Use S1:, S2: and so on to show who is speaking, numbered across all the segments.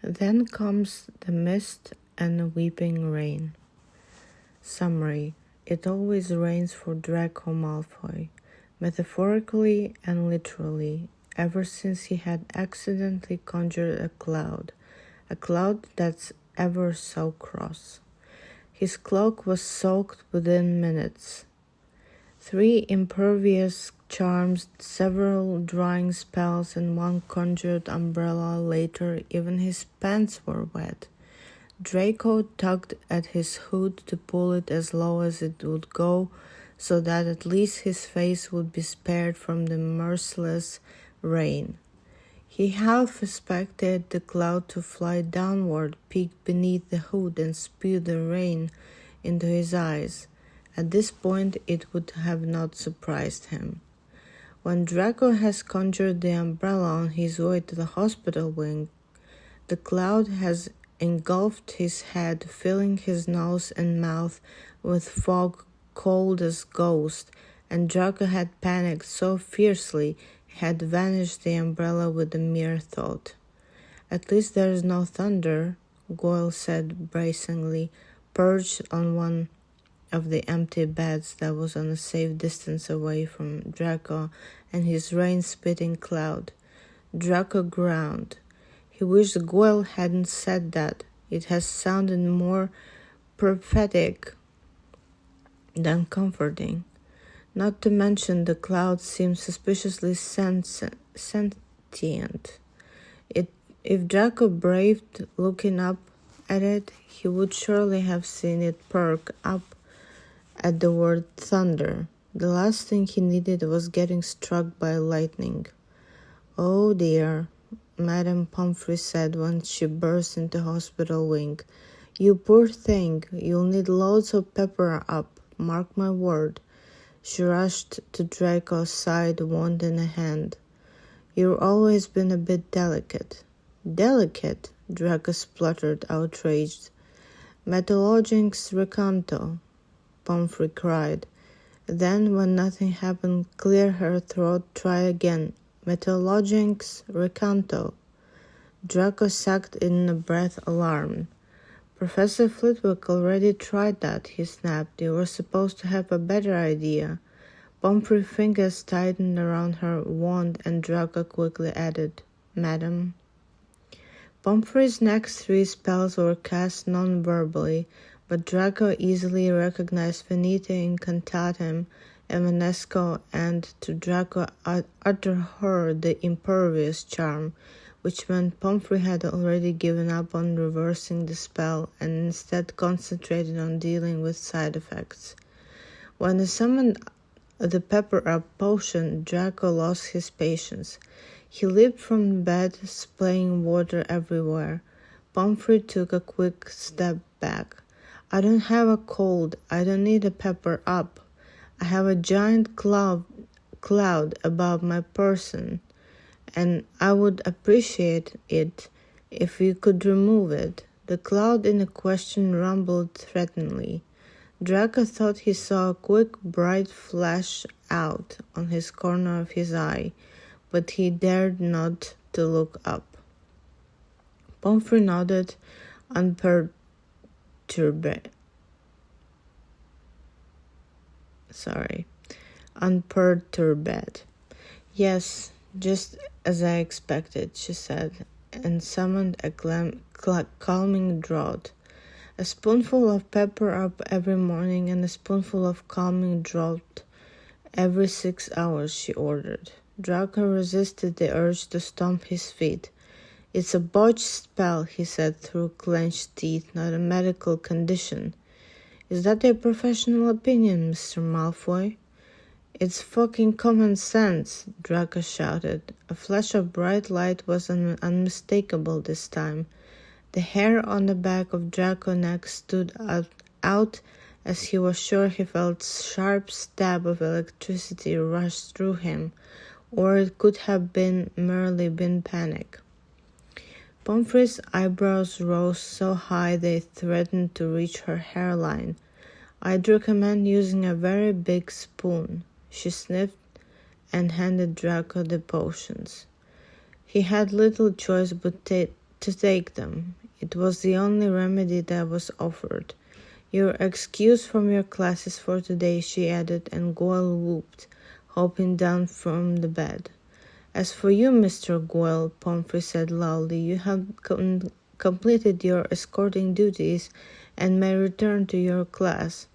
S1: Then comes the mist and the weeping rain. Summary. It always rains for Draco Malfoy, metaphorically and literally, ever since he had accidentally conjured a cloud that's ever so cross. His cloak was soaked within minutes. 3 impervious charms, several drying spells, and 1 conjured umbrella later, even his pants were wet. Draco tugged at his hood to pull it as low as it would go, so that at least his face would be spared from the merciless rain. He half expected the cloud to fly downward, peek beneath the hood, and spew the rain into his eyes. At this point, it would have not surprised him. When Draco has conjured the umbrella on his way to the hospital wing, the cloud has engulfed his head, filling his nose and mouth with fog cold as ghost, and Draco had panicked so fiercely he had vanished the umbrella with a mere thought. "At least there is no thunder," Goyle said bracingly, perched on one of the empty beds that was on a safe distance away from Draco and his rain-spitting cloud. Draco groaned. He wished Goyle hadn't said that. It has sounded more prophetic than comforting. Not to mention the cloud seemed suspiciously sentient. If Draco braved looking up at it, he would surely have seen it perk up at the word thunder. The last thing he needed was getting struck by lightning. "Oh dear," Madame Pomfrey said when she burst into hospital wing. "You poor thing, you'll need loads of pepper up, mark my word." She rushed to Draco's side, wand in a hand. "You've always been a bit delicate." "Delicate?" Draco spluttered, outraged. "Metallurginx recanto," Pomfrey cried. Then, when nothing happened, clear her throat, try again. "Metallurginx recanto." Draco sucked in a breath, alarmed. "Professor Flitwick already tried that," he snapped. "You were supposed to have a better idea." Pomfrey's fingers tightened around her wand, and Draco quickly added, "Madam." Pomfrey's next 3 spells were cast non-verbally, but Draco easily recognized Venite Incantatem, Evanesco, and to Draco utter horror the Impervious charm, which meant Pomfrey had already given up on reversing the spell and instead concentrated on dealing with side effects. When they summoned the pepper-up potion, Draco lost his patience. He leaped from bed, splaying water everywhere. Pomfrey took a quick step back. "I don't have a cold. I don't need a pepper-up. I have a giant cloud above my person, and I would appreciate it if you could remove it." The cloud in question rumbled threateningly. Draco thought he saw a quick, bright flash out on his corner of his eye, but he dared not to look up. Pomfrey nodded, unperturbed. "Yes, just as I expected," she said, and summoned a calming draught. "A spoonful of pepper up every morning and a spoonful of calming draught every 6 hours," she ordered. Draco resisted the urge to stomp his feet. "It's a botched spell," he said through clenched teeth, "not a medical condition." "Is that your professional opinion, Mr. Malfoy?" "It's fucking common sense," Draco shouted. A flash of bright light was unmistakable this time. The hair on the back of Draco's neck stood out as he was sure he felt a sharp stab of electricity rush through him, or it could have merely been panic. Pomfrey's eyebrows rose so high they threatened to reach her hairline. "I'd recommend using a very big spoon." She sniffed and handed Draco the potions. He had little choice but to take them. It was the only remedy that was offered. You're excused from your classes for today, she added, and Goyle whooped, hopping down from the bed. As for you, Mr. Goyle, Pomfrey said loudly, you have completed your escorting duties and may return to your class.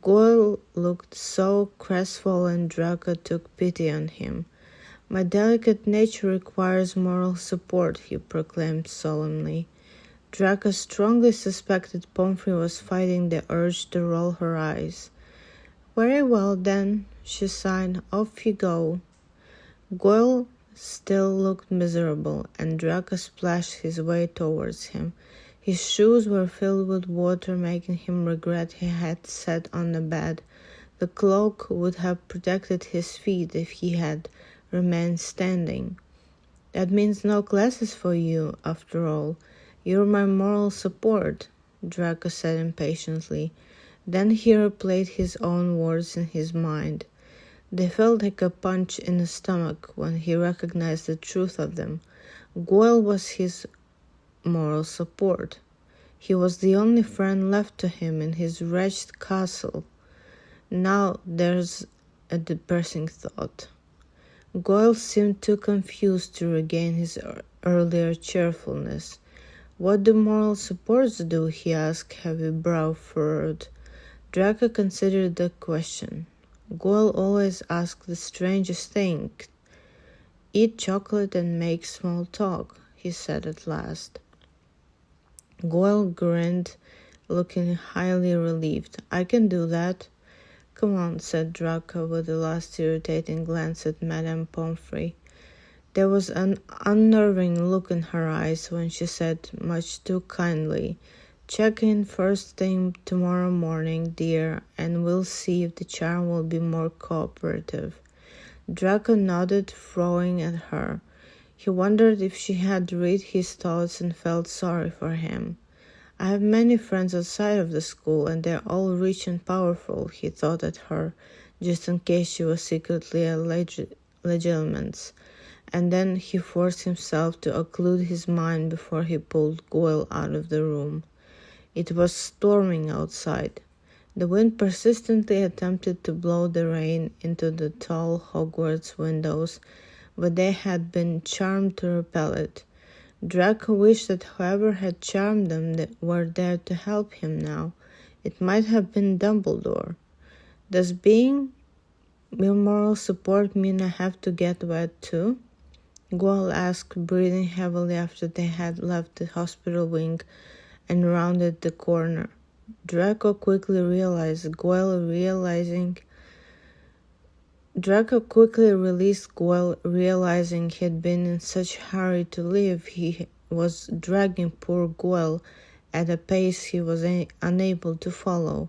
S1: Goyle looked so crestfallen Draco took pity on him. My delicate nature requires moral support, he proclaimed solemnly. Draco strongly suspected Pomfrey was fighting the urge to roll her eyes. Very well, then, she sighed. Off you go. Goyle still looked miserable, and Draco splashed his way towards him. His shoes were filled with water, making him regret he had sat on the bed. The cloak would have protected his feet if he had remained standing. That means no classes for you, after all. You're my moral support, Draco said impatiently. Then he replayed his own words in his mind. They felt like a punch in the stomach when he recognized the truth of them. Goyle was his moral support. He was the only friend left to him in his wretched castle. Now there's a depressing thought. Goyle seemed too confused to regain his earlier cheerfulness. What do moral supports do? He asked, heavy brow furrowed. Draco considered the question. Goyle always asked the strangest thing. Eat chocolate and make small talk, he said at last. Goyle grinned, looking highly relieved. I can do that. Come on, said Draco with a last irritating glance at Madame Pomfrey. There was an unnerving look in her eyes when she said, much too kindly, check in first thing tomorrow morning, dear, and we'll see if the charm will be more cooperative. Draco nodded, frowning at her. He wondered if she had read his thoughts and felt sorry for him. I have many friends outside of the school, and they're all rich and powerful, he thought at her, just in case she was secretly a legitimate. And then he forced himself to occlude his mind before he pulled Goyle out of the room. It was storming outside. The wind persistently attempted to blow the rain into the tall Hogwarts windows, but they had been charmed to repel it. Draco wished that whoever had charmed them were there to help him now. It might have been Dumbledore. Does being your moral support mean I have to get wet too? Goyle asked, breathing heavily after they had left the hospital wing and rounded the corner. Draco quickly released Goyle, realizing he'd been in such a hurry to leave. He was dragging poor Goyle at a pace he was unable to follow.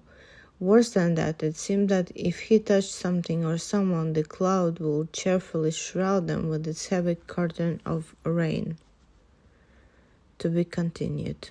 S1: Worse than that, it seemed that if he touched something or someone, the cloud would cheerfully shroud them with its heavy curtain of rain. To be continued.